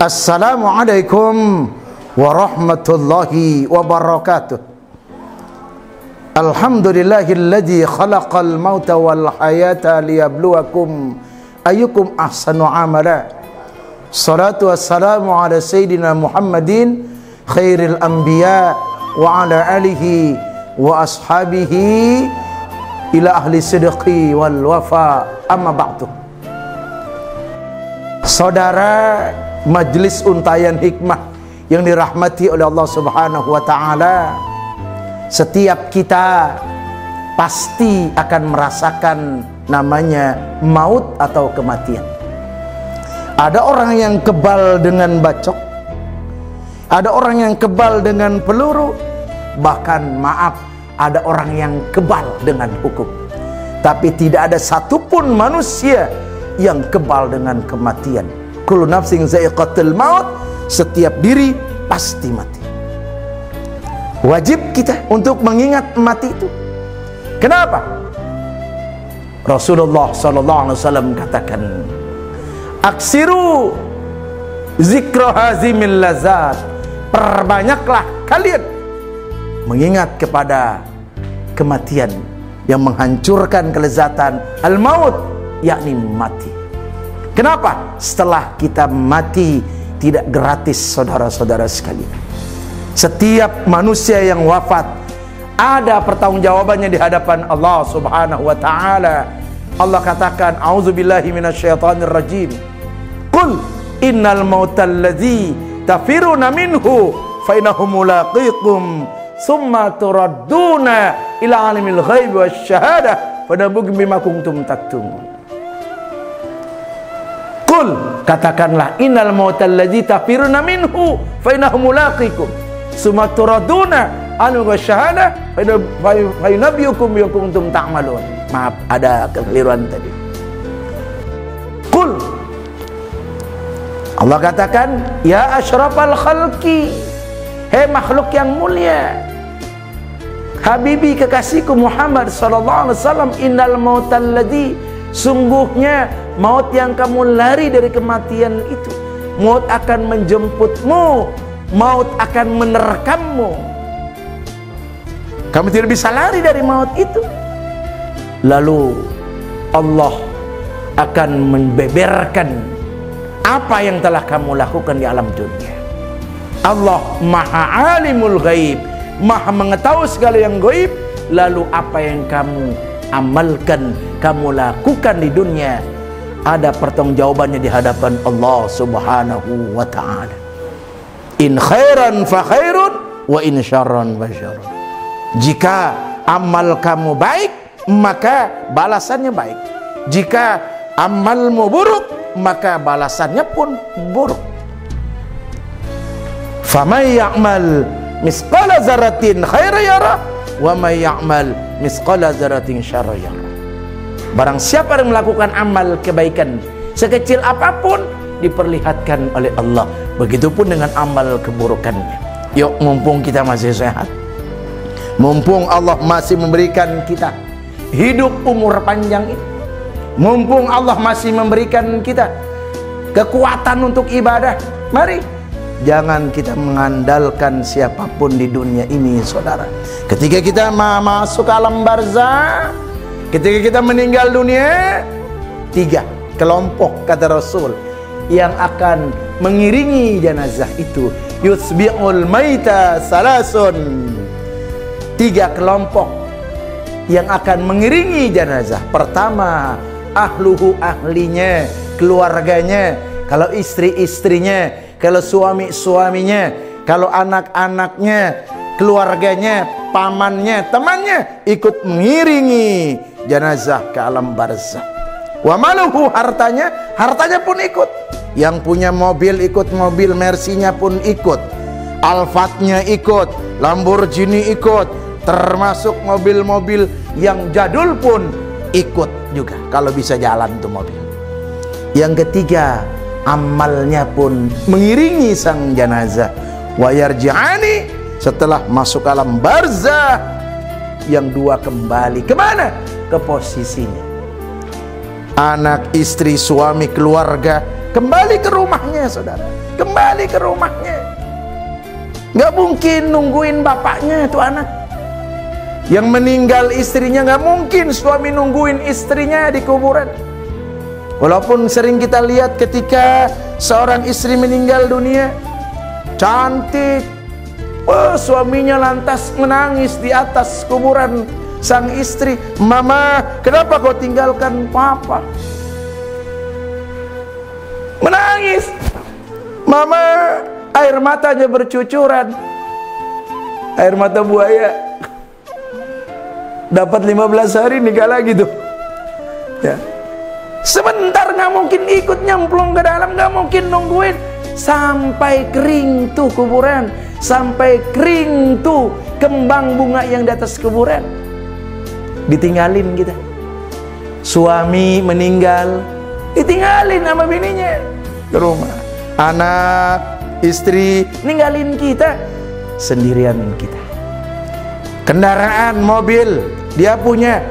Assalamualaikum warahmatullahi wabarakatuh. Alhamdulillahilladzi khalaqal mauta wal hayata liyabluwakum ayyukum ahsanu amala. Salatu wassalamu ala sayyidina Muhammadin khairil anbiya wa ala alihi wa ashabihi ila ahli sidqi wal wafa, amma ba'du. Saudara Majelis Untayan Hikmah yang dirahmati oleh Allah Subhanahu wa taala, setiap kita pasti akan merasakan namanya maut atau kematian. Ada orang yang kebal dengan bacok, ada orang yang kebal dengan peluru, bahkan maaf, ada orang yang kebal dengan hukum. Tapi tidak ada satupun manusia yang kebal dengan kematian. Kullu nafsin za'iqatul maut, setiap diri pasti mati. Wajib kita untuk mengingat mati itu. Kenapa? Rasulullah SAW katakan, aksiru zikra hazimil lazat, perbanyaklah kalian mengingat kepada kematian yang menghancurkan kelezatan, al-maut, yakni mati. Kenapa? Setelah kita mati tidak gratis, saudara-saudara sekalian. Setiap manusia yang wafat ada pertanggungjawabannya di hadapan Allah Subhanahu wa taala. Allah katakan, a'udzubillahi minasyaitonir rajim. Qul innal mautal ladzi tafiruna minhu fa innahu mulaqikum summa turadduna ila alimil ghaibi wasyahadah fa nabugum bima kuntum taktumun. Qul, katakanlah, innal mautal ladzi tafiruna minhu fa innahu mulaqikum summa turaduna an wasyahadah fa yunabbiukum bima kuntum ta'malun. Maaf, ada kekeliruan tadi. Qul, Allah katakan, ya asyrafal khalqi, hei makhluk yang mulia, habibi kekasihku Muhammad sallallahu alaihi wasallam, innal mautal ladzi, sungguhnya maut yang kamu lari dari kematian itu, maut akan menjemputmu, maut akan menerkammu. Kamu tidak bisa lari dari maut itu. Lalu Allah akan membeberkan apa yang telah kamu lakukan di alam dunia. Allah maha alimul ghaib, maha mengetahui segala yang gaib. Lalu apa yang kamu amalkan, kamu lakukan di dunia, ada pertanggungjawabannya di hadapan Allah Subhanahu wa ta'ala. In khairan fa khairun wa in syarran fa syarrun. Jika amal kamu baik, maka balasannya baik. Jika amalmu buruk, maka balasannya pun buruk. Faman ya'mal misqala dzarratin khairan yarah wa may ya'mal misqala dzarratin syarran yarah. Barang siapa yang melakukan amal kebaikan sekecil apapun, diperlihatkan oleh Allah. Begitupun dengan amal keburukannya. Yuk, mumpung kita masih sehat, mumpung Allah masih memberikan kita hidup umur panjang ini, mumpung Allah masih memberikan kita kekuatan untuk ibadah, mari jangan kita mengandalkan siapapun di dunia ini, saudara. Ketika kita masuk alam barzah, ketika kita meninggal dunia, 3 kelompok kata Rasul yang akan mengiringi jenazah itu. Yusbi'ul maita salasun, 3 kelompok yang akan mengiringi jenazah. Pertama, ahluhu, ahlinya, keluarganya. Kalau istri-istrinya, kalau suami-suaminya, kalau anak-anaknya, keluarganya, pamannya, temannya, ikut mengiringi jenazah ke alam barzah. Wa maluhu, hartanya, hartanya pun ikut. Yang punya mobil ikut, mobil Mercy-nya pun ikut, Alphard-nya ikut, Lamborghini ikut, termasuk mobil-mobil yang jadul pun ikut juga, kalau bisa jalan tuh mobil. Yang ketiga, amalnya pun mengiringi sang jenazah. Wa yarji'ani, setelah masuk alam barzah, yang 2 kembali kemana? Ke posisinya. Anak, istri, suami, keluarga Kembali ke rumahnya, saudara. Kembali ke rumahnya. Nggak mungkin nungguin bapaknya tuh anak. Yang meninggal istrinya, nggak mungkin suami nungguin istrinya di kuburan. Walaupun sering kita lihat ketika seorang istri meninggal dunia, cantik, suaminya lantas menangis di atas kuburan sang istri. Mama, kenapa kau tinggalkan papa? Menangis. Mama, air matanya bercucuran. Air mata buaya. Dapat 15 hari nikah lagi tuh. Ya. Sebentar, nggak mungkin ikut nyemplung ke dalam, nggak mungkin nungguin sampai kering tuh kuburan, sampai kering tuh kembang bunga yang di atas kuburan. Ditinggalin kita. Suami meninggal, ditinggalin sama bininya ke rumah. Anak, istri ninggalin kita, sendirian kita. Kendaraan, mobil dia punya,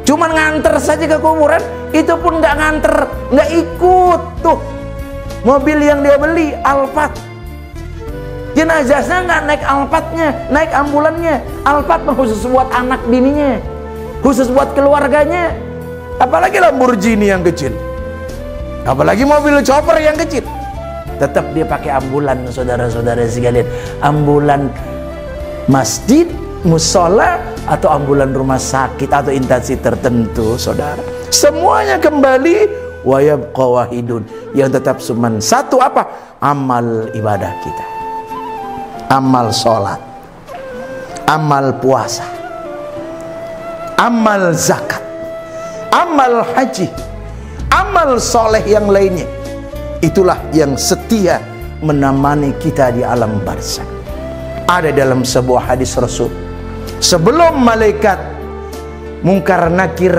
cuman nganter saja ke kuburan, itu pun nggak nganter, nggak ikut tuh mobil yang dia beli, Alphard. Jenazahnya nggak naik Alphardnya, naik ambulannya. Alphard khusus buat anak bininya, khusus buat keluarganya. Apalagi Lamborghini yang kecil, apalagi mobil chopper yang kecil, tetap dia pakai ambulan, saudara-saudara sekalian. Ambulan masjid, musola, atau ambulan rumah sakit atau instansi tertentu, saudara. Semuanya kembali wa yabqa wahidun, yang tetap cuma satu, apa? Amal ibadah kita, amal sholat, amal puasa, amal zakat, amal haji, amal soleh yang lainnya. Itulah yang setia menemani kita di alam barzakh. Ada dalam sebuah hadis Rasul, sebelum malaikat Munkar Nakir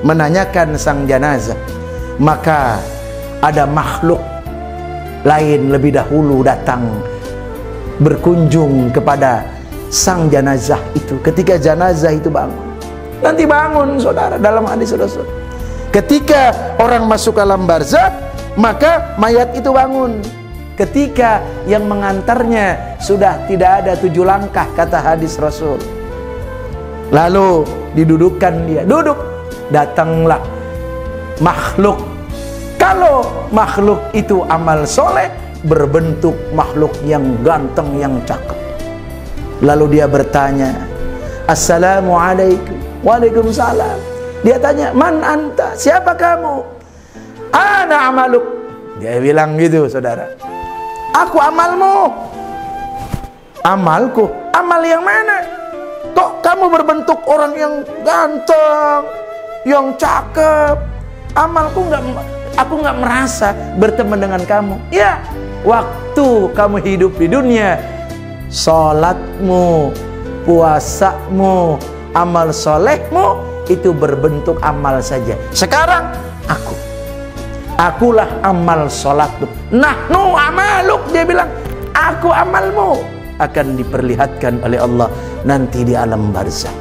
menanyakan sang jenazah, maka ada makhluk lain lebih dahulu datang berkunjung kepada sang jenazah itu. Ketika jenazah itu bangun, nanti bangun, saudara, dalam hadis Rasul, ketika orang masuk alam barzakh, maka mayat itu bangun. Ketika yang mengantarnya sudah tidak ada 7 langkah, kata hadis Rasul. Lalu didudukkan dia, duduk. Datanglah makhluk. Kalau makhluk itu amal soleh, berbentuk makhluk yang ganteng, yang cakep. Lalu dia bertanya, Assalamualaikum. Waalaikumsalam. Dia tanya, man anta, siapa kamu? Ana amaluk. Dia bilang gitu, saudara. Aku amalmu. Amalku? Amal yang mana? Kok kamu berbentuk orang yang ganteng, yang cakep? Amalku aku nggak merasa berteman dengan kamu. Ya, waktu kamu hidup di dunia, sholatmu, puasamu, amal solehmu itu berbentuk amal saja. Sekarang akulah amal sholatmu. Nahnu amaluk, dia bilang, aku amalmu, akan diperlihatkan oleh Allah nanti di alam barzakh.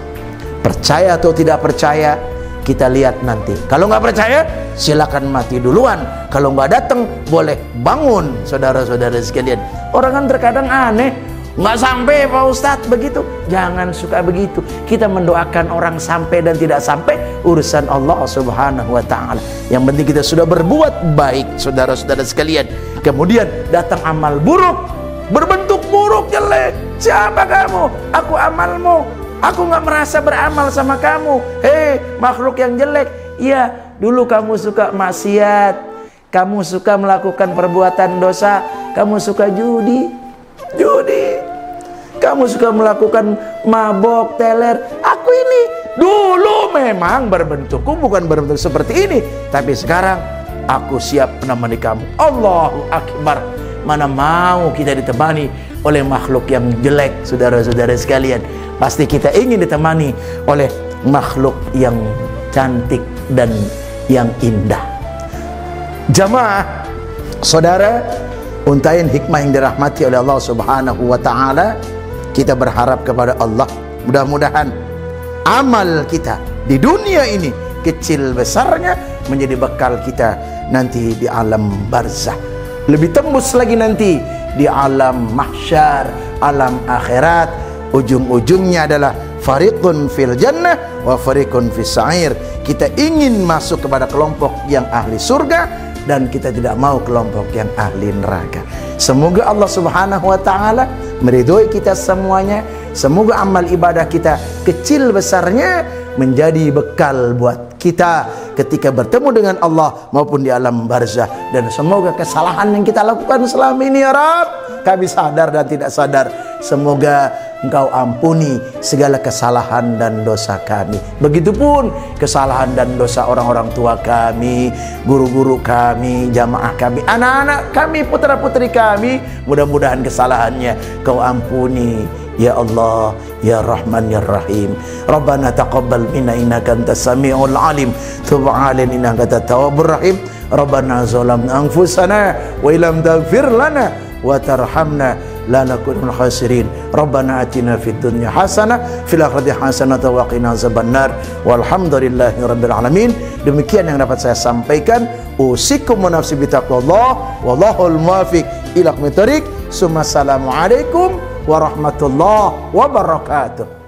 Percaya atau tidak percaya, kita lihat nanti. Kalau nggak percaya, silakan mati duluan. Kalau nggak datang, boleh bangun, saudara-saudara sekalian. Orang kan terkadang aneh, nggak sampai Pak Ustadz begitu. Jangan suka begitu. Kita mendoakan orang sampai dan tidak sampai, urusan Allah Subhanahu wa ta'ala. Yang penting kita sudah berbuat baik, saudara-saudara sekalian. Kemudian datang amal buruk, berbentuk buruk, jelek. Siapa kamu? Aku amalmu. Aku nggak merasa beramal sama kamu. Hei, makhluk yang jelek. Iya, dulu kamu suka maksiat, kamu suka melakukan perbuatan dosa, kamu suka judi, kamu suka melakukan mabok, teler. Aku ini dulu memang berbentukku bukan berbentuk seperti ini, tapi sekarang aku siap menemani kamu. Allahu Akbar. Mana mau kita ditemani oleh makhluk yang jelek, saudara-saudara sekalian. Pasti kita ingin ditemani oleh makhluk yang cantik dan yang indah. Jamaah, saudara, untayan hikmah yang dirahmati oleh Allah Subhanahu wa ta'ala, kita berharap kepada Allah, mudah-mudahan amal kita di dunia ini kecil besarnya menjadi bekal kita nanti di alam barzah. Lebih tembus lagi nanti di alam mahsyar, alam akhirat. Ujung-ujungnya adalah fariqun fil jannah wa fariqun fis sa'ir. Kita ingin masuk kepada kelompok yang ahli surga dan kita tidak mau kelompok yang ahli neraka. Semoga Allah Subhanahu wa taala meridhoi kita semuanya. Semoga amal ibadah kita kecil besarnya menjadi bekal buat kita ketika bertemu dengan Allah maupun di alam barzah. Dan semoga kesalahan yang kita lakukan selama ini ya Rabb, kami sadar dan tidak sadar, semoga Engkau ampuni segala kesalahan dan dosa kami. Begitupun kesalahan dan dosa orang-orang tua kami, guru-guru kami, jamaah kami, anak-anak kami, putra-putri kami. Mudah-mudahan kesalahannya Kau ampuni ya Allah, ya Rahman, ya Rahim. Rabbana taqabbal minna innaka antas samiul alim, tub 'alaina innaka antat tawwabur rahim. Rabbana zalamna anfusana wa illam taghfir lana wa tarhamna la nakunul khasirin. Rabbana atina fid dunya hasanah fil akhirati hasanah wa qina azabannar. Walhamdulillahi rabbil alamin. Demikian yang dapat saya sampaikan. Usikum wa nafsi bitaqwallah wallahul muwaffiq ila aqwamit thoriq. Assalamualaikum warahmatullahi wabarakatuh.